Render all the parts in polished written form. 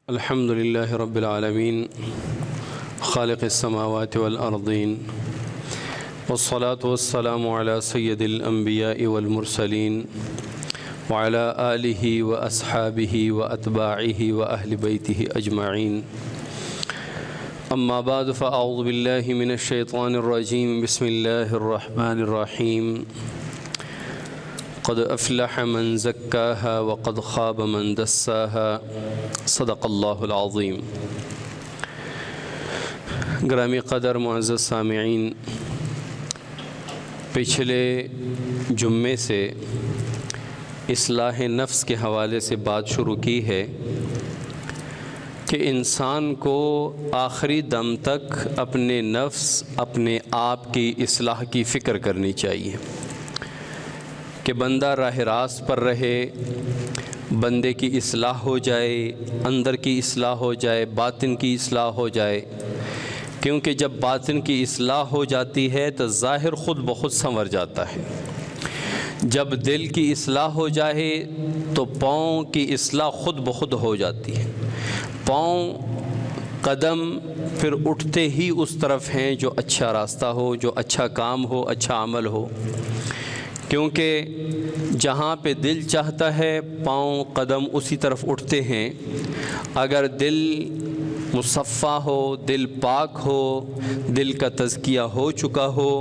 الحمد لله رب العالمين خالق السماوات والأرضين والصلاة والسلام على سيد الأنبياء والمرسلين وعلى آله وأصحابه وأتباعه وأهل بيته أجمعين. أما بعد فأعوذ بالله من الشيطان الرجيم. بسم الله الرحمن الرحيم. قد أفلح من زكاها وقد خاب من دساها. صدق اللہ العظیم. گرامی قدر معزز سامعین، پچھلے جمعے سے اصلاح نفس کے حوالے سے بات شروع کی ہے کہ انسان کو آخری دم تک اپنے نفس، اپنے آپ کی اصلاح کی فکر کرنی چاہیے کہ بندہ راہ راست پر رہے، بندے کی اصلاح ہو جائے، اندر کی اصلاح ہو جائے، باطن کی اصلاح ہو جائے. کیونکہ جب باطن کی اصلاح ہو جاتی ہے تو ظاہر خود بخود سنور جاتا ہے. جب دل کی اصلاح ہو جائے تو پاؤں کی اصلاح خود بخود ہو جاتی ہے. پاؤں، قدم پھر اٹھتے ہی اس طرف ہیں جو اچھا راستہ ہو، جو اچھا کام ہو، اچھا عمل ہو. کیونکہ جہاں پہ دل چاہتا ہے پاؤں قدم اسی طرف اٹھتے ہیں. اگر دل مصفا ہو، دل پاک ہو، دل کا تزکیہ ہو چکا ہو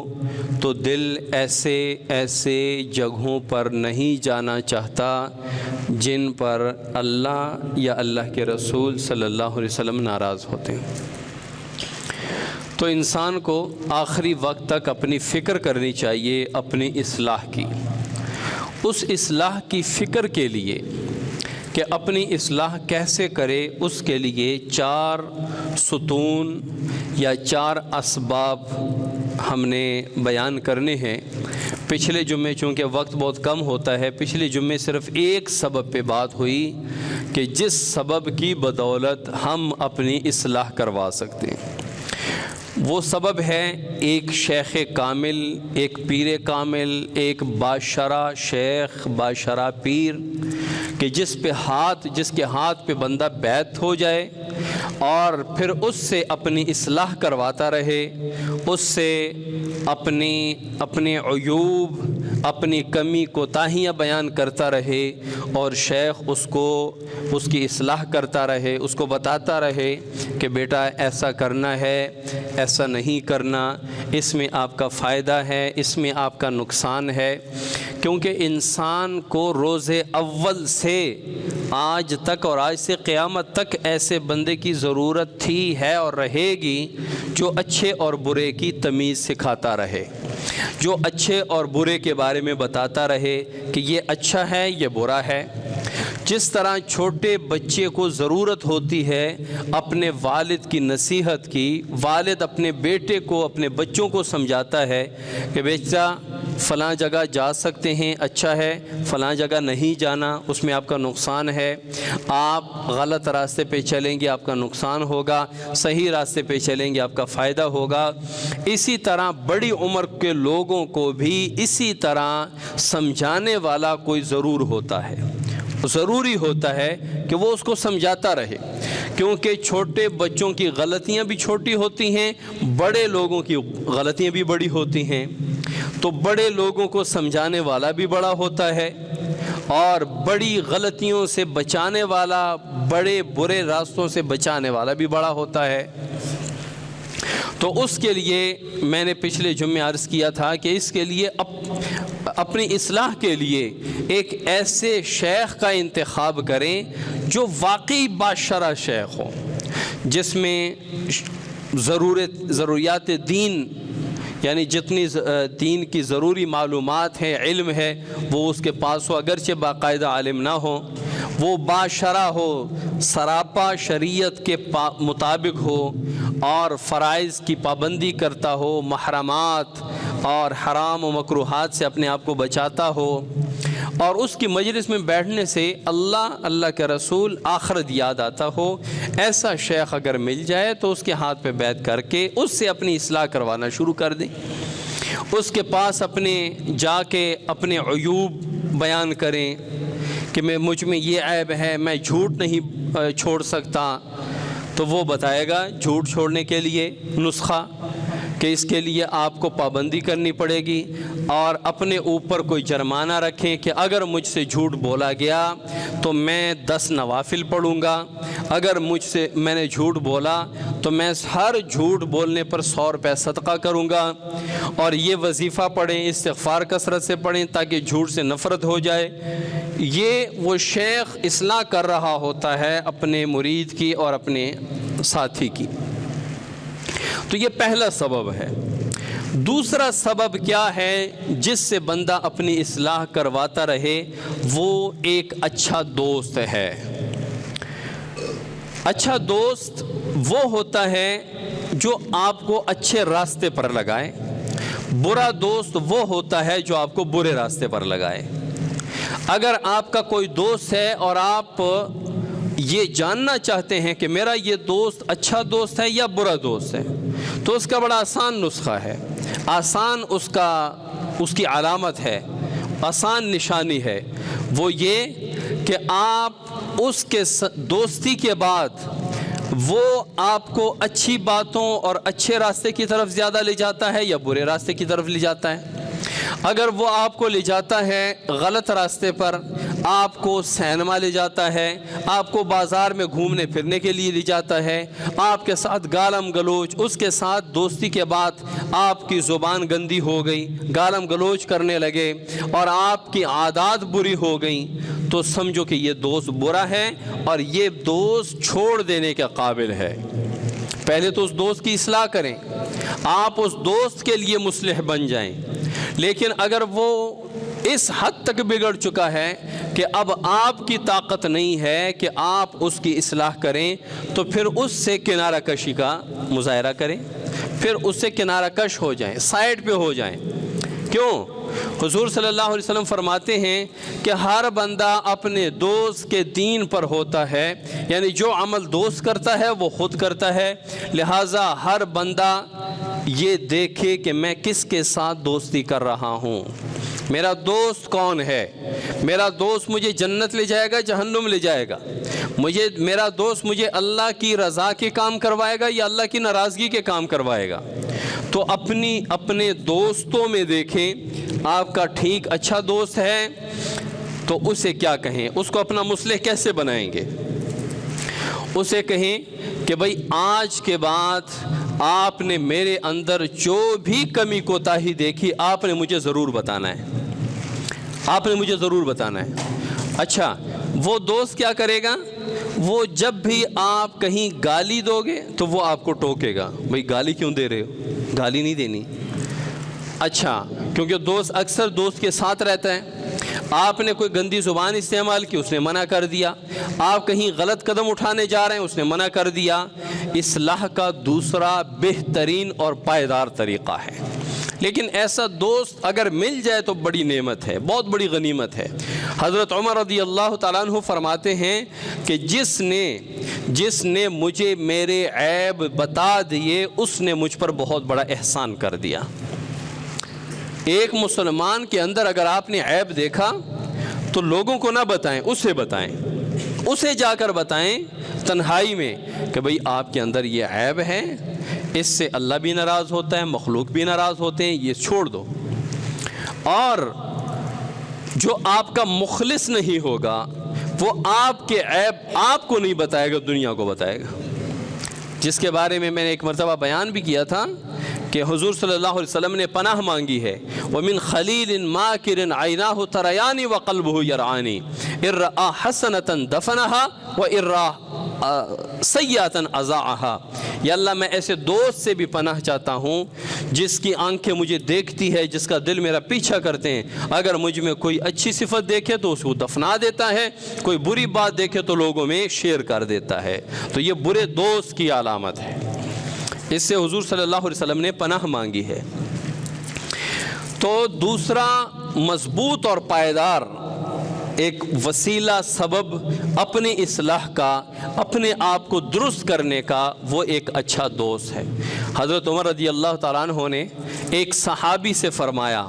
تو دل ایسے جگہوں پر نہیں جانا چاہتا جن پر اللہ یا اللہ کے رسول صلی اللہ علیہ وسلم ناراض ہوتے ہیں. تو انسان کو آخری وقت تک اپنی فکر کرنی چاہیے اپنی اصلاح کی. اس اصلاح کی فکر کے لیے کہ اپنی اصلاح کیسے کرے، اس کے لیے 4 ستون یا 4 اسباب ہم نے بیان کرنے ہیں. پچھلے جمعے چونکہ وقت بہت کم ہوتا ہے، پچھلے جمعے صرف ایک سبب پہ بات ہوئی کہ جس سبب کی بدولت ہم اپنی اصلاح کروا سکتے ہیں. وہ سبب ہے ایک شیخ کامل، ایک پیر کامل، ایک باشرہ شیخ، باشرہ پیر کہ جس کے ہاتھ پہ بندہ بیعت ہو جائے اور پھر اس سے اپنی اصلاح کرواتا رہے، اس سے اپنے عیوب، اپنی کمی کوتاہیاں بیان کرتا رہے اور شیخ اس کی اصلاح کرتا رہے، اس کو بتاتا رہے کہ بیٹا ایسا کرنا ہے، ایسا نہیں کرنا، اس میں آپ کا فائدہ ہے، اس میں آپ کا نقصان ہے. کیونکہ انسان کو روز اول سے آج تک اور آج سے قیامت تک ایسے بندے کی ضرورت تھی، ہے اور رہے گی جو اچھے اور برے کی تمیز سکھاتا رہے، جو اچھے اور برے کے بارے میں بتاتا رہے کہ یہ اچھا ہے، یہ برا ہے. جس طرح چھوٹے بچے کو ضرورت ہوتی ہے اپنے والد کی نصیحت کی، والد اپنے بیٹے کو، اپنے بچوں کو سمجھاتا ہے کہ بیٹا فلاں جگہ جا سکتے ہیں، اچھا ہے، فلاں جگہ نہیں جانا، اس میں آپ کا نقصان ہے، آپ غلط راستے پہ چلیں گے آپ کا نقصان ہوگا، صحیح راستے پہ چلیں گے آپ کا فائدہ ہوگا. اسی طرح بڑی عمر کے لوگوں کو بھی اسی طرح سمجھانے والا کوئی ضرور ہوتا ہے، ضروری ہوتا ہے کہ وہ اس کو سمجھاتا رہے. کیونکہ چھوٹے بچوں کی غلطیاں بھی چھوٹی ہوتی ہیں، بڑے لوگوں کی غلطیاں بھی بڑی ہوتی ہیں. تو بڑے لوگوں کو سمجھانے والا بھی بڑا ہوتا ہے اور بڑی غلطیوں سے بچانے والا، بڑے برے راستوں سے بچانے والا بھی بڑا ہوتا ہے. تو اس کے لیے میں نے پچھلے جمعے عرض کیا تھا کہ اس کے لیے اپنی اصلاح کے لیے ایک ایسے شیخ کا انتخاب کریں جو واقعی باشرہ شیخ ہو، جس میں ضروریات دین یعنی جتنی دین کی ضروری معلومات ہیں، علم ہے، وہ اس کے پاس ہو. اگرچہ باقاعدہ عالم نہ ہو، وہ باشرہ ہو، سراپا شریعت کے مطابق ہو اور فرائض کی پابندی کرتا ہو، محرمات اور حرام و مکروہات سے اپنے آپ کو بچاتا ہو. اور اس کی مجلس میں بیٹھنے سے اللہ کے رسول، آخرت یاد آتا ہو. ایسا شیخ اگر مل جائے تو اس کے ہاتھ پہ بیعت کر کے اس سے اپنی اصلاح کروانا شروع کر دیں. اس کے پاس جا کے اپنے عیوب بیان کریں کہ مجھ میں یہ عیب ہے، میں جھوٹ نہیں چھوڑ سکتا، تو وہ بتائے گا جھوٹ چھوڑنے کے لیے نسخہ کہ اس کے لیے آپ کو پابندی کرنی پڑے گی، اور اپنے اوپر کوئی جرمانہ رکھیں کہ اگر مجھ سے جھوٹ بولا گیا تو میں 10 نوافل پڑھوں گا، اگر میں نے جھوٹ بولا تو میں ہر جھوٹ بولنے پر 100 روپے صدقہ کروں گا، اور یہ وظیفہ پڑھیں، استغفار کثرت سے پڑھیں تاکہ جھوٹ سے نفرت ہو جائے۔ یہ وہ شیخ اصلاح کر رہا ہوتا ہے اپنے مرید کی اور اپنے ساتھی کی۔ تو یہ پہلا سبب ہے۔ دوسرا سبب کیا ہے جس سے بندہ اپنی اصلاح کرواتا رہے؟ وہ ایک اچھا دوست ہے۔ اچھا دوست وہ ہوتا ہے جو آپ کو اچھے راستے پر لگائے، برا دوست وہ ہوتا ہے جو آپ کو برے راستے پر لگائے۔ اگر آپ کا کوئی دوست ہے اور آپ یہ جاننا چاہتے ہیں کہ میرا یہ دوست اچھا دوست ہے یا برا دوست ہے، تو اس کا بڑا آسان نسخہ ہے، آسان اس کی علامت ہے، آسان نشانی ہے، وہ یہ کہ آپ اس کے دوستی کے بعد وہ آپ کو اچھی باتوں اور اچھے راستے کی طرف زیادہ لے جاتا ہے یا برے راستے کی طرف لے جاتا ہے۔ اگر وہ آپ کو لے جاتا ہے غلط راستے پر، آپ کو سینما لے جاتا ہے، آپ کو بازار میں گھومنے پھرنے کے لیے لے جاتا ہے، آپ کے ساتھ گالم گلوچ، اس کے ساتھ دوستی کے بعد آپ کی زبان گندی ہو گئی، گالم گلوچ کرنے لگے اور آپ کی عادات بری ہو گئیں، تو سمجھو کہ یہ دوست برا ہے اور یہ دوست چھوڑ دینے کے قابل ہے۔ پہلے تو اس دوست کی اصلاح کریں، آپ اس دوست کے لیے مصلح بن جائیں، لیکن اگر وہ اس حد تک بگڑ چکا ہے کہ اب آپ کی طاقت نہیں ہے کہ آپ اس کی اصلاح کریں، تو پھر اس سے کنارہ کشی کا مظاہرہ کریں، پھر اس سے کنارہ کش ہو جائیں، سائڈ پہ ہو جائیں۔ کیوں؟ حضور صلی اللہ علیہ وسلم فرماتے ہیں کہ ہر بندہ اپنے دوست کے دین پر ہوتا ہے، یعنی جو عمل دوست کرتا ہے وہ خود کرتا ہے، لہٰذا ہر بندہ یہ دیکھے کہ میں کس کے ساتھ دوستی کر رہا ہوں، میرا دوست کون ہے، میرا دوست مجھے جنت لے جائے گا جہنم لے جائے گا، میرا دوست مجھے اللہ کی رضا کے کام کروائے گا یا اللہ کی ناراضگی کے کام کروائے گا۔ تو اپنے دوستوں میں دیکھیں آپ کا ٹھیک اچھا دوست ہے تو اسے کیا کہیں، اس کو اپنا مصلح کیسے بنائیں گے؟ اسے کہیں کہ بھائی آج کے بعد آپ نے میرے اندر جو بھی کمی کوتاہی دیکھی آپ نے مجھے ضرور بتانا ہے، آپ نے مجھے ضرور بتانا ہے۔ اچھا، وہ دوست کیا کرے گا؟ وہ جب بھی آپ کہیں گالی دو گے تو وہ آپ کو ٹوکے گا، بھئی گالی کیوں دے رہے ہو، گالی نہیں دینی۔ اچھا، کیونکہ دوست اکثر دوست کے ساتھ رہتا ہے، آپ نے کوئی گندی زبان استعمال کی، اس نے منع کر دیا، آپ کہیں غلط قدم اٹھانے جا رہے ہیں، اس نے منع کر دیا۔ اصلاح کا دوسرا بہترین اور پائیدار طریقہ ہے، لیکن ایسا دوست اگر مل جائے تو بڑی نعمت ہے، بہت بڑی غنیمت ہے۔ حضرت عمر رضی اللہ تعالیٰ عنہ فرماتے ہیں کہ جس نے مجھے میرے عیب بتا دیے اس نے مجھ پر بہت بڑا احسان کر دیا۔ ایک مسلمان کے اندر اگر آپ نے عیب دیکھا تو لوگوں کو نہ بتائیں، اسے بتائیں، اسے جا کر بتائیں تنہائی میں کہ بھئی آپ کے اندر یہ عیب ہے، اس سے اللہ بھی ناراض ہوتا ہے، مخلوق بھی ناراض ہوتے ہیں، یہ چھوڑ دو۔ اور جو آپ کا مخلص نہیں ہوگا وہ آپ کے عیب آپ کو نہیں بتائے گا، دنیا کو بتائے گا، جس کے بارے میں نے ایک مرتبہ بیان بھی کیا تھا کہ حضور صلی اللہ علیہ وسلم نے پناہ مانگی ہے، وَمِن خَلِيلٍ مَاكِرٍ عَيْنَاهُ تَرَيَانِ وَقَلْبُهُ يَرْعَانِ إِن رَأَىٰ حَسَنَةً دَفَنَهَا وَإِن رَأَىٰ سَيِّئَةً أَذَاعَهَا۔ یا اللہ میں ایسے دوست سے بھی پناہ چاہتا ہوں جس کی آنکھیں مجھے دیکھتی ہے، جس کا دل میرا پیچھا کرتے ہیں، اگر مجھ میں کوئی اچھی صفت دیکھے تو اس کو دفنا دیتا ہے، کوئی بری بات دیکھے تو لوگوں میں شیئر کر دیتا ہے۔ تو یہ برے دوست کی علامت ہے، اس سے حضور صلی اللہ علیہ وسلم نے پناہ مانگی ہے۔ تو دوسرا مضبوط اور پائیدار ایک وسیلہ سبب اپنی اصلاح کا، اپنے آپ کو درست کرنے کا، وہ ایک اچھا دوست ہے۔ حضرت عمر رضی اللہ تعالیٰ عنہ نے ایک صحابی سے فرمایا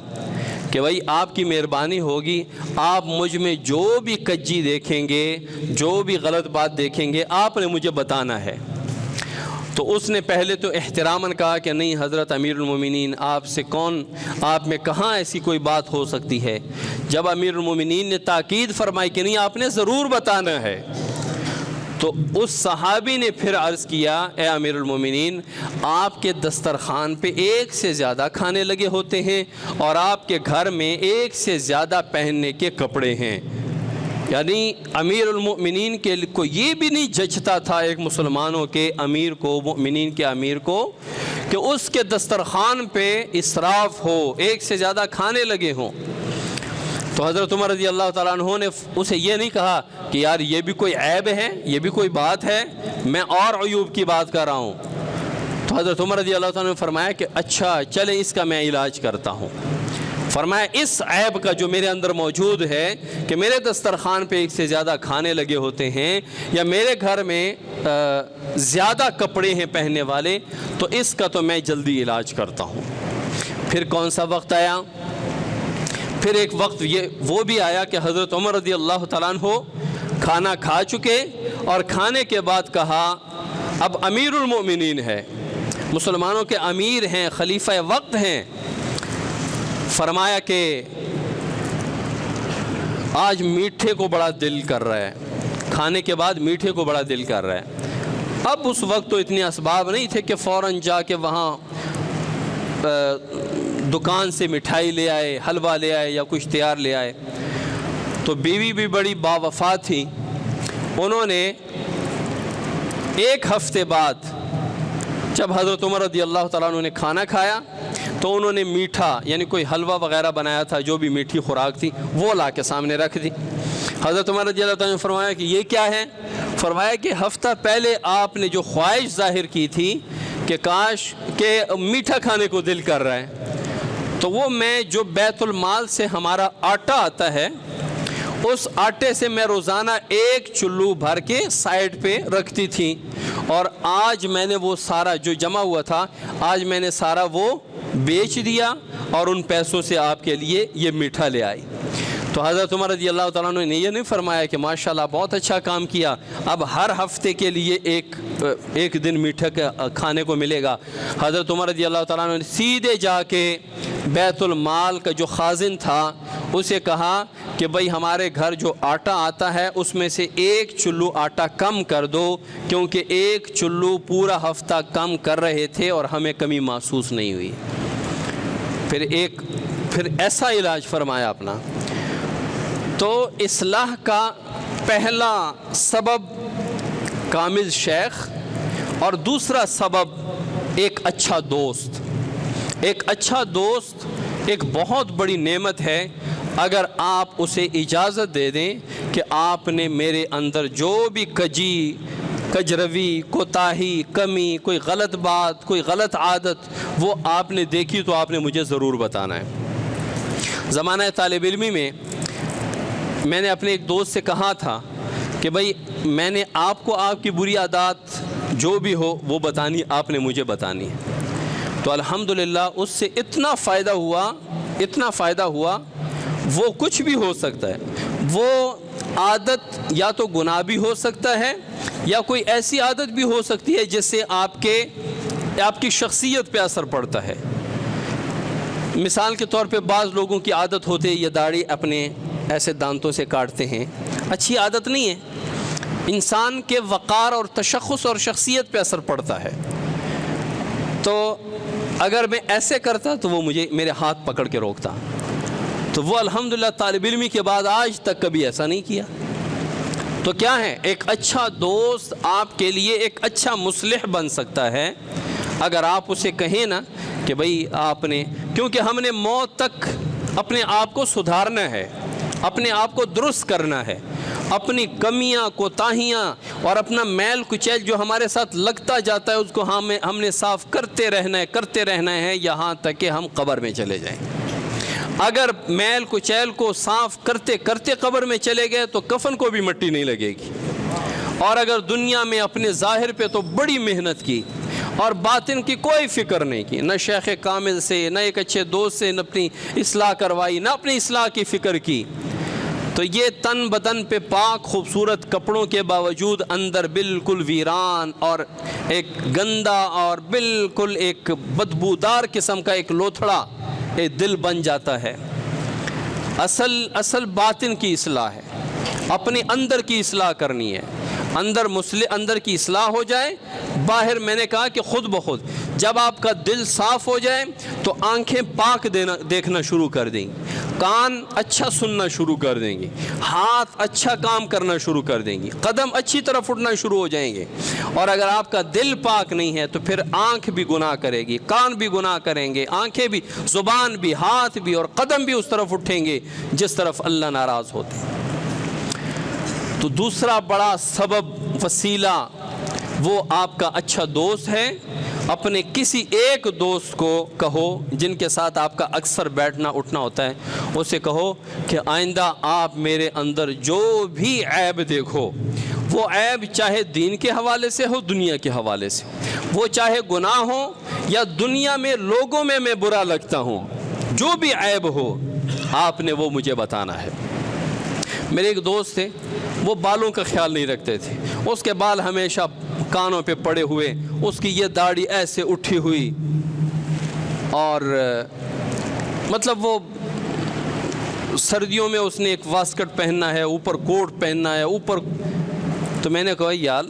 کہ بھائی آپ کی مہربانی ہوگی، آپ مجھ میں جو بھی کجی دیکھیں گے، جو بھی غلط بات دیکھیں گے، آپ نے مجھے بتانا ہے۔ تو اس نے پہلے تو احتراماً کہا کہ نہیں حضرت امیر المومنین، آپ میں کہاں ایسی کوئی بات ہو سکتی ہے۔ جب امیر المومنین نے تاکید فرمائی کہ نہیں آپ نے ضرور بتانا ہے، تو اس صحابی نے پھر عرض کیا اے امیر المومنین، آپ کے دسترخوان پہ ایک سے زیادہ کھانے لگے ہوتے ہیں اور آپ کے گھر میں ایک سے زیادہ پہننے کے کپڑے ہیں۔ یعنی امیر المؤمنین کے کو یہ بھی نہیں جچتا تھا ایک مسلمانوں کے امیر کو، مؤمنین کے امیر کو، کہ اس کے دسترخوان پہ اسراف ہو، ایک سے زیادہ کھانے لگے ہوں۔ تو حضرت عمر رضی اللہ تعالیٰ عنہ نے اسے یہ نہیں کہا کہ یار یہ بھی کوئی عیب ہے، یہ بھی کوئی بات ہے، میں اور عیوب کی بات کر رہا ہوں۔ تو حضرت عمر رضی اللہ تعالیٰ نے فرمایا کہ اچھا چلیں اس کا میں علاج کرتا ہوں۔ فرمایا اس عیب کا جو میرے اندر موجود ہے کہ میرے دسترخوان پہ ایک سے زیادہ کھانے لگے ہوتے ہیں یا میرے گھر میں زیادہ کپڑے ہیں پہننے والے، تو اس کا تو میں جلدی علاج کرتا ہوں۔ پھر کون سا وقت آیا؟ پھر ایک وقت وہ بھی آیا کہ حضرت عمر رضی اللہ تعالیٰ عنہ کھانا کھا چکے اور کھانے کے بعد کہا اب امیر المؤمنین ہے، مسلمانوں کے امیر ہیں، خلیفہ وقت ہیں۔ فرمایا کہ آج میٹھے کو بڑا دل کر رہا ہے، کھانے کے بعد میٹھے کو بڑا دل کر رہا ہے۔ اب اس وقت تو اتنے اسباب نہیں تھے کہ فوراً جا کے وہاں دکان سے مٹھائی لے آئے، حلوہ لے آئے یا کچھ تیار لے آئے۔ تو بیوی بھی بڑی باوفا تھی، انہوں نے ایک ہفتے بعد جب حضرت عمر رضی اللہ تعالیٰ عنہ نے کھانا کھایا تو انہوں نے میٹھا یعنی کوئی حلوہ وغیرہ بنایا تھا، جو بھی میٹھی خوراک تھی وہ لا کے سامنے رکھ دی۔ حضرت عمر رضی اللہ تعالیٰ نے فرمایا کہ یہ کیا ہے؟ فرمایا کہ ہفتہ پہلے آپ نے جو خواہش ظاہر کی تھی کہ کاش کہ میٹھا کھانے کو دل کر رہا ہے، تو وہ میں جو بیت المال سے ہمارا آٹا آتا ہے، اس آٹے سے میں روزانہ ایک چلو بھر کے سائیڈ پہ رکھتی تھی، اور آج میں نے وہ سارا جو جمع ہوا تھا آج میں نے سارا وہ بیچ دیا اور ان پیسوں سے آپ کے لیے یہ میٹھا لے آئی۔ تو حضرت عمر رضی اللہ تعالیٰ عنہ نے یہ نہیں فرمایا کہ ماشاءاللہ بہت اچھا کام کیا، اب ہر ہفتے کے لیے ایک دن میٹھا کھانے کو ملے گا۔ حضرت عمر رضی اللہ تعالیٰ عنہ نے سیدھے جا کے بیت المال کا جو خازن تھا اسے کہا کہ بھئی ہمارے گھر جو آٹا آتا ہے اس میں سے ایک چلو آٹا کم کر دو، کیونکہ ایک چلو پورا ہفتہ کم کر رہے تھے اور ہمیں کمی محسوس نہیں ہوئی۔ پھر ایسا علاج فرمایا اپنا۔ تو اصلاح کا پہلا سبب کامل شیخ، اور دوسرا سبب ایک اچھا دوست۔ ایک اچھا دوست ایک بہت بڑی نعمت ہے، اگر آپ اسے اجازت دے دیں کہ آپ نے میرے اندر جو بھی کجروی، کوتاہی، کمی، کوئی غلط بات، کوئی غلط عادت وہ آپ نے دیکھی تو آپ نے مجھے ضرور بتانا ہے۔ زمانہ طالب علمی میں نے اپنے ایک دوست سے کہا تھا کہ بھئی میں نے آپ کو آپ کی بری عادات جو بھی ہو وہ بتانی، آپ نے مجھے بتانی ہے۔ تو الحمدللہ اس سے اتنا فائدہ ہوا، وہ کچھ بھی ہو سکتا ہے، وہ عادت یا تو گناہ بھی ہو سکتا ہے یا کوئی ایسی عادت بھی ہو سکتی ہے جس سے آپ کی شخصیت پہ اثر پڑتا ہے۔ مثال کے طور پہ بعض لوگوں کی عادت ہوتی ہے یہ داڑھی اپنے ایسے دانتوں سے کاٹتے ہیں، اچھی عادت نہیں ہے، انسان کے وقار اور تشخص اور شخصیت پہ اثر پڑتا ہے۔ تو اگر میں ایسے کرتا تو وہ میرے ہاتھ پکڑ کے روکتا، تو وہ الحمدللہ طالب علمی کے بعد آج تک کبھی ایسا نہیں کیا۔ تو کیا ہے، ایک اچھا دوست آپ کے لیے ایک اچھا مصلح بن سکتا ہے اگر آپ اسے کہیں نا کہ بھئی آپ نے، کیونکہ ہم نے موت تک اپنے آپ کو سدھارنا ہے، اپنے آپ کو درست کرنا ہے، اپنی کمیاں، کوتاہیاں اور اپنا میل کچیل جو ہمارے ساتھ لگتا جاتا ہے اس کو ہم نے صاف کرتے رہنا ہے یہاں تک کہ ہم قبر میں چلے جائیں۔ اگر میل کچیل کو صاف کرتے کرتے قبر میں چلے گئے تو کفن کو بھی مٹی نہیں لگے گی، اور اگر دنیا میں اپنے ظاہر پہ تو بڑی محنت کی اور باطن کی کوئی فکر نہیں کی، نہ شیخ کامل سے، نہ ایک اچھے دوست سے، نہ اپنی اصلاح کروائی، نہ اپنی اصلاح کی فکر کی، تو یہ تن بدن پہ پاک خوبصورت کپڑوں کے باوجود اندر بالکل ویران اور ایک گندا اور بالکل ایک بدبودار قسم کا ایک لوتھڑا ایک دل بن جاتا ہے۔ اصل باطن کی اصلاح ہے، اپنے اندر کی اصلاح کرنی ہے، اندر کی اصلاح ہو جائے، باہر میں نے کہا کہ خود بخود جب آپ کا دل صاف ہو جائے تو آنکھیں پاک دیکھنا شروع کر دیں گی، کان اچھا سننا شروع کر دیں گی، ہاتھ اچھا کام کرنا شروع کر دیں گی، قدم اچھی طرف اٹھنا شروع ہو جائیں گے۔ اور اگر آپ کا دل پاک نہیں ہے تو پھر آنکھ بھی گناہ کرے گی، کان بھی گناہ کریں گے، آنکھیں بھی، زبان بھی، ہاتھ بھی اور قدم بھی اس طرف اٹھیں گے جس طرف اللہ ناراض ہوتے ہیں۔ تو دوسرا بڑا سبب، وسیلہ، وہ آپ کا اچھا دوست ہے۔ اپنے کسی ایک دوست کو کہو جن کے ساتھ آپ کا اکثر بیٹھنا اٹھنا ہوتا ہے، اسے کہو کہ آئندہ آپ میرے اندر جو بھی عیب دیکھو، وہ عیب چاہے دین کے حوالے سے ہو، دنیا کے حوالے سے، وہ چاہے گناہ ہو یا دنیا میں لوگوں میں برا لگتا ہوں، جو بھی عیب ہو آپ نے وہ مجھے بتانا ہے۔ میرے ایک دوست تھے، وہ بالوں کا خیال نہیں رکھتے تھے، اس کے بال ہمیشہ کانوں پہ پڑے ہوئے، اس کی یہ داڑھی ایسے اٹھی ہوئی، اور مطلب وہ سردیوں میں اس نے ایک واسکٹ پہننا ہے، اوپر کوٹ پہننا ہے، اوپر۔ تو میں نے کہا یار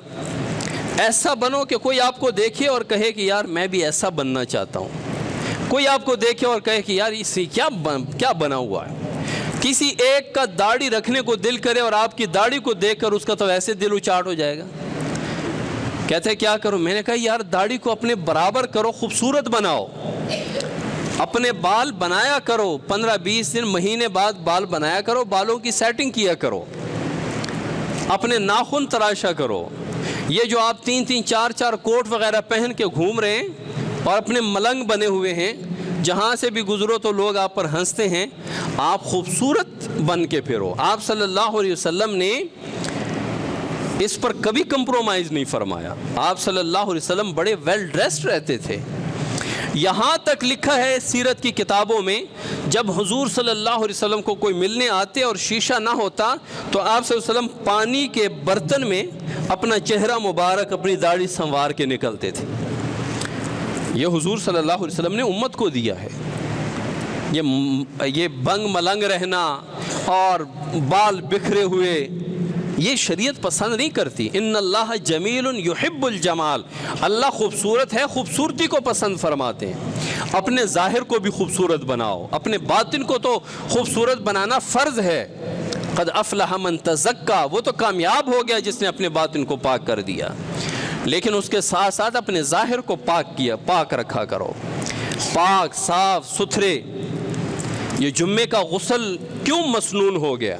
ایسا بنو کہ کوئی آپ کو دیکھے اور کہے کہ یار میں بھی ایسا بننا چاہتا ہوں، کوئی آپ کو دیکھے اور کہے کہ یار اس سے کیا بنا ہوا ہے۔ کسی ایک کا داڑھی رکھنے کو دل کرے اور آپ کی داڑھی کو دیکھ کر اس کا تو ایسے دل اچاٹ ہو جائے گا۔ کہتے ہیں کیا کروں؟ میں نے کہا یار داڑھی کو اپنے برابر کرو، خوبصورت بناؤ، اپنے بال بنایا کرو، 15-20 دن مہینے بعد بال بنایا کرو، بالوں کی سیٹنگ کیا کرو، اپنے ناخن تراشا کرو۔ یہ جو آپ 3-3 4-4 کوٹ وغیرہ پہن کے گھوم رہے ہیں اور اپنے ملنگ بنے ہوئے ہیں، جہاں سے بھی گزرو تو لوگ آپ پر ہنستے ہیں، آپ خوبصورت بن کے پھرو۔ آپ صلی اللہ علیہ وسلم نے اس پر کبھی کمپرومائز نہیں فرمایا۔ آپ صلی اللہ علیہ وسلم بڑے ویل ڈریسڈ رہتے تھے، یہاں تک لکھا ہے سیرت کی کتابوں میں جب حضور صلی اللہ علیہ وسلم کو کوئی ملنے آتے اور شیشہ نہ ہوتا تو آپ صلی اللہ علیہ وسلم پانی کے برتن میں اپنا چہرہ مبارک، اپنی داڑھی سنوار کے نکلتے تھے۔ یہ حضور صلی اللہ علیہ وسلم نے امت کو دیا ہے۔ یہ بنگ ملنگ رہنا اور بال بکھرے ہوئے یہ شریعت پسند نہیں کرتی۔ ان اللہ جمیل یحب الجمال، اللہ خوبصورت ہے، خوبصورتی کو پسند فرماتے ہیں۔ اپنے ظاہر کو بھی خوبصورت بناؤ، اپنے باطن کو تو خوبصورت بنانا فرض ہے۔ قد افلح من تزکا، وہ تو کامیاب ہو گیا جس نے اپنے باطن کو پاک کر دیا، لیکن اس کے ساتھ ساتھ اپنے ظاہر کو پاک رکھا کرو، پاک صاف ستھرے۔ یہ جمعے کا غسل کیوں مسنون ہو گیا؟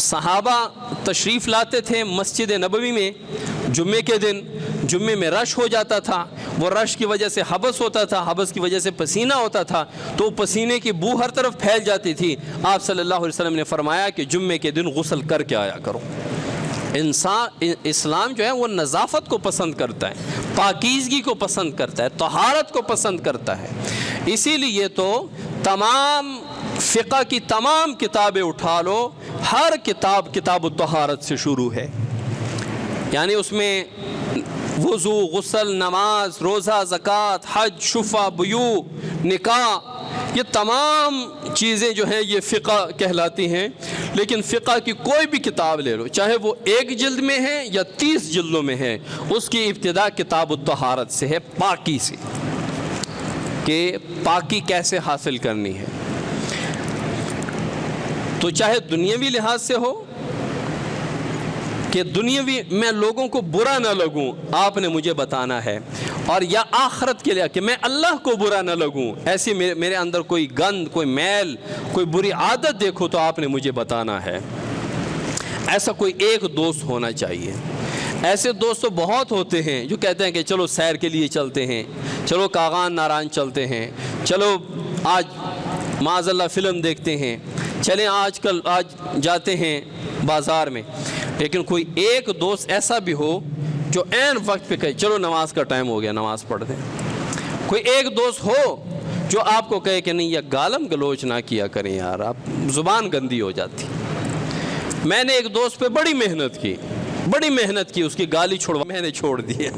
صحابہ تشریف لاتے تھے مسجد نبوی میں جمعے کے دن، جمعے میں رش ہو جاتا تھا، وہ رش کی وجہ سے حبس ہوتا تھا، حبس کی وجہ سے پسینہ ہوتا تھا، تو پسینے کی بو ہر طرف پھیل جاتی تھی۔ آپ صلی اللہ علیہ وسلم نے فرمایا کہ جمعے کے دن غسل کر کے آیا کرو۔ اسلام جو ہے وہ نظافت کو پسند کرتا ہے، پاکیزگی کو پسند کرتا ہے، طہارت کو پسند کرتا ہے۔ اسی لیے تو تمام فقہ کی تمام کتابیں اٹھا لو، ہر کتاب الطہارت سے شروع ہے، یعنی اس میں وضو، غسل، نماز، روزہ، زکوٰۃ، حج، شفع، بیوع، نکاح، یہ تمام چیزیں جو ہیں یہ فقہ کہلاتی ہیں۔ لیکن فقہ کی کوئی بھی کتاب لے لو، چاہے وہ 1 جلد میں ہے یا 30 جلدوں میں ہے، اس کی ابتدا کتاب الطہارت سے ہے، پاکی سے، کہ پاکی کیسے حاصل کرنی ہے۔ تو چاہے دنیاوی لحاظ سے ہو کہ دنیاوی میں لوگوں کو برا نہ لگوں، آپ نے مجھے بتانا ہے، اور یا آخرت کے لیے کہ میں اللہ کو برا نہ لگوں، ایسی میرے اندر کوئی گند، کوئی میل، کوئی بری عادت دیکھو تو آپ نے مجھے بتانا ہے۔ ایسا کوئی ایک دوست ہونا چاہیے۔ ایسے دوست تو بہت ہوتے ہیں جو کہتے ہیں کہ چلو سیر کے لیے چلتے ہیں، چلو کاغان ناران چلتے ہیں، چلو آج معاذ اللہ فلم دیکھتے ہیں، چلیں آج جاتے ہیں بازار میں۔ لیکن کوئی ایک دوست ایسا بھی ہو جو عین وقت پہ کہے چلو نماز کا ٹائم ہو گیا نماز پڑھ دیں. کوئی ایک دوست ہو جو آپ کو کہے کہ نہیں یہ گالم گلوچ نہ کیا کریں یار، آپ زبان گندی ہو جاتی. میں نے ایک دوست پہ بڑی محنت کی، اس کی گالی چھوڑوا، میں نے چھوڑ دیا.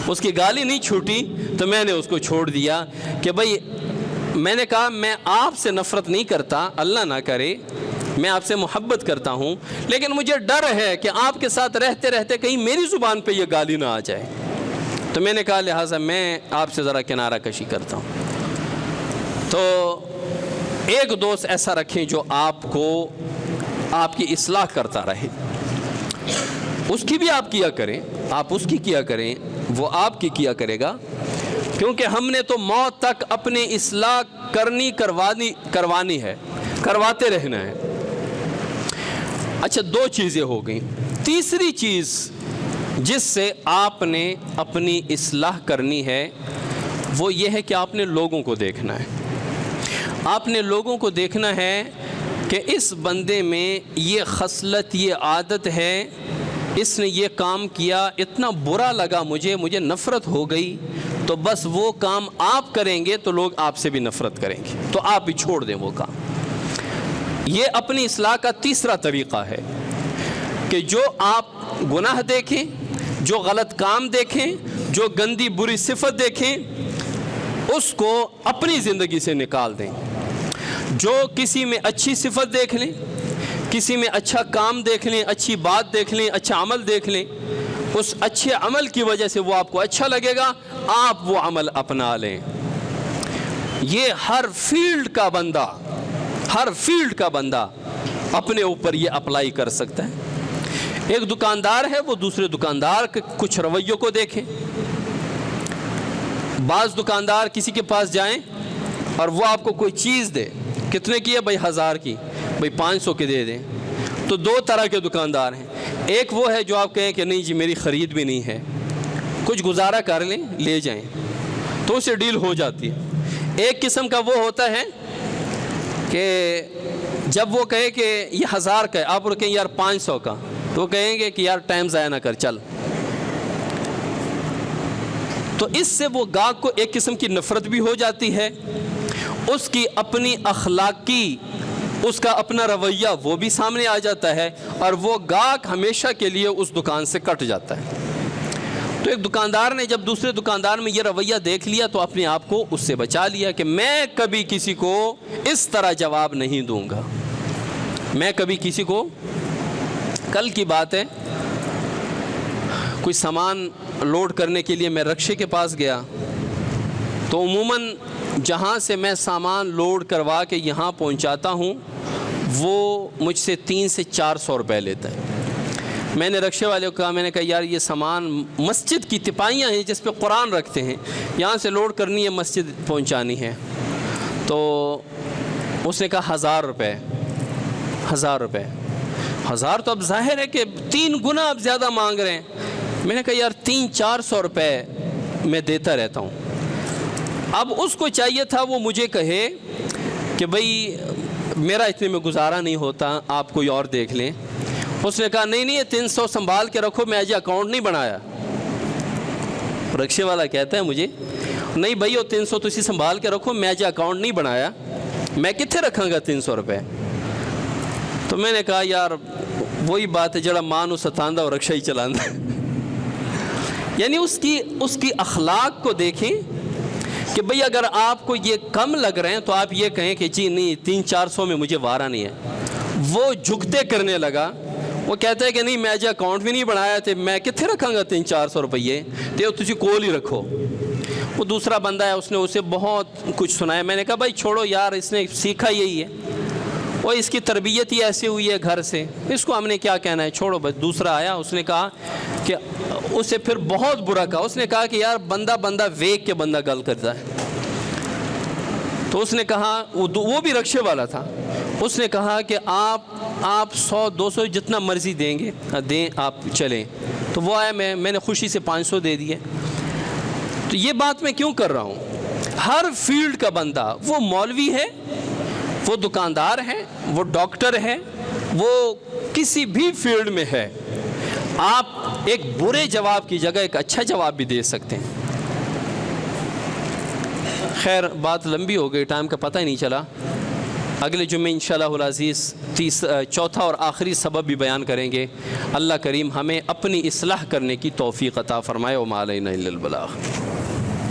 اس کی گالی نہیں چھوٹی تو میں نے اس کو چھوڑ دیا کہ بھائی میں نے کہا میں آپ سے نفرت نہیں کرتا، اللہ نہ کرے، میں آپ سے محبت کرتا ہوں، لیکن مجھے ڈر ہے کہ آپ کے ساتھ رہتے رہتے کہیں میری زبان پہ یہ گالی نہ آ جائے. تو میں نے کہا لہٰذا میں آپ سے ذرا کنارہ کشی کرتا ہوں. تو ایک دوست ایسا رکھیں جو آپ کو آپ کی اصلاح کرتا رہے، اس کی بھی آپ کیا کریں، آپ اس کی کیا کریں، وہ آپ کی کیا کرے گا. کیونکہ ہم نے تو موت تک اپنی اصلاح کروانی ہے، کرواتے رہنا ہے. اچھا، دو چیزیں ہو گئیں. تیسری چیز جس سے آپ نے اپنی اصلاح کرنی ہے وہ یہ ہے کہ آپ نے لوگوں کو دیکھنا ہے. آپ نے لوگوں کو دیکھنا ہے کہ اس بندے میں یہ خصلت، یہ عادت ہے، اس نے یہ کام کیا، اتنا برا لگا مجھے نفرت ہو گئی، تو بس وہ کام آپ کریں گے تو لوگ آپ سے بھی نفرت کریں گے، تو آپ بھی چھوڑ دیں وہ کام. یہ اپنی اصلاح کا تیسرا طریقہ ہے کہ جو آپ گناہ دیکھیں، جو غلط کام دیکھیں، جو گندی بری صفت دیکھیں، اس کو اپنی زندگی سے نکال دیں. جو کسی میں اچھی صفت دیکھ لیں، کسی میں اچھا کام دیکھ لیں، اچھی بات دیکھ لیں، اچھا عمل دیکھ لیں، اس اچھے عمل کی وجہ سے وہ آپ کو اچھا لگے گا، آپ وہ عمل اپنا لیں. یہ ہر فیلڈ کا بندہ اپنے اوپر یہ اپلائی کر سکتا ہے. ایک دکاندار ہے، وہ دوسرے دکاندار کے کچھ رویوں کو دیکھیں. بعض دکاندار کسی کے پاس جائیں اور وہ آپ کو کوئی چیز دے، کتنے کی ہے بھائی؟ 1000 کی، بھائی 500 کی دے دیں. تو دو طرح کے دکاندار ہیں. ایک وہ ہے جو آپ کہیں کہ نہیں جی میری خرید بھی نہیں ہے، کچھ گزارا کر لیں لے جائیں، تو اسے ڈیل ہو جاتی ہے. ایک قسم کا وہ ہوتا ہے کہ جب وہ کہے کہ یہ 1000 کا ہے، آپ وہ کہیں یار 500 کا، تو وہ کہیں گے کہ یار ٹائم ضائع نہ کر چل. تو اس سے وہ گاہک کو ایک قسم کی نفرت بھی ہو جاتی ہے، اس کی اپنی اخلاقی، اس کا اپنا رویہ وہ بھی سامنے آ جاتا ہے، اور وہ گاہک ہمیشہ کے لیے اس دکان سے کٹ جاتا ہے. تو ایک دکاندار نے جب دوسرے دکاندار میں یہ رویہ دیکھ لیا تو اپنے آپ کو اس سے بچا لیا کہ میں کبھی کسی کو اس طرح جواب نہیں دوں گا. میں کبھی کسی کو، کل کی بات ہے، کوئی سامان لوڈ کرنے کے لیے میں رکشے کے پاس گیا، تو عموماً جہاں سے میں سامان لوڈ کروا کے یہاں پہنچاتا ہوں وہ مجھ سے 300 سے 400 روپے لیتا ہے. میں نے رکشے والے کو کہا، میں نے کہا یار یہ سامان مسجد کی تپائیاں ہیں جس پہ قرآن رکھتے ہیں، یہاں سے لوڈ کرنی ہے، مسجد پہنچانی ہے. تو اس نے کہا 1000 روپے. 1000 روپے، 1000 تو اب ظاہر ہے کہ 3 گنا اب زیادہ مانگ رہے ہیں. میں نے کہا یار 300-400 روپے میں دیتا رہتا ہوں. اب اس کو چاہیے تھا وہ مجھے کہے کہ بھئی میرا اتنے میں گزارا نہیں ہوتا، آپ کوئی اور دیکھ لیں. اس نے کہا نہیں یہ 300 سنبھال کے رکھو، میں آج اکاؤنٹ نہیں بنایا. رکشے والا کہتا ہے مجھے، نہیں بھائی وہ 300 تسی سنبھال کے رکھو، میں آج اکاؤنٹ نہیں بنایا، میں کتنے رکھاں گا 300 روپے. تو میں نے کہا یار وہی بات ہے جڑا ماں نو ستاندہ اور رکشہ ہی چلاندہ. یعنی اس کی اخلاق کو دیکھیں کہ بھئی اگر آپ کو یہ کم لگ رہے ہیں تو آپ یہ کہیں کہ جی نہیں 300-400 میں مجھے وارہ نہیں ہے. وہ جھکتے کرنے لگا، وہ کہتا ہے کہ نہیں میں اجے اکاؤنٹ بھی نہیں بنایا تھے، میں کتنے رکھاں گا 300-400 روپیے، تو تجھے کول ہی رکھو. وہ دوسرا بندہ ہے، اس نے اسے بہت کچھ سنایا. میں نے کہا بھائی چھوڑو یار، اس نے سیکھا یہی ہے، وہ اس کی تربیت ہی ایسی ہوئی ہے گھر سے، اس کو ہم نے کیا کہنا ہے، چھوڑو. بس دوسرا آیا، اس نے کہا کہ اسے پھر بہت برا کہا. اس نے کہا کہ یار بندہ ویک کے بندہ گل کرتا ہے. تو اس نے کہا، وہ بھی رکشے والا تھا، اس نے کہا کہ آپ 100-200 جتنا مرضی دیں گے دیں، آپ چلیں. تو وہ آیا، میں نے خوشی سے 500 دے دیے. تو یہ بات میں کیوں کر رہا ہوں؟ ہر فیلڈ کا بندہ، وہ مولوی ہے، وہ دکاندار ہے، وہ ڈاکٹر ہے، وہ کسی بھی فیلڈ میں ہے، آپ ایک برے جواب کی جگہ ایک اچھا جواب بھی دے سکتے ہیں۔ خیر بات لمبی ہو گئی، ٹائم کا پتہ ہی نہیں چلا۔ اگلے جمعے انشاءاللہ العزیز چوتھا اور آخری سبب بھی بیان کریں گے۔ اللہ کریم ہمیں اپنی اصلاح کرنے کی توفیق عطا فرمائے۔ وما علینا الا البلاغ۔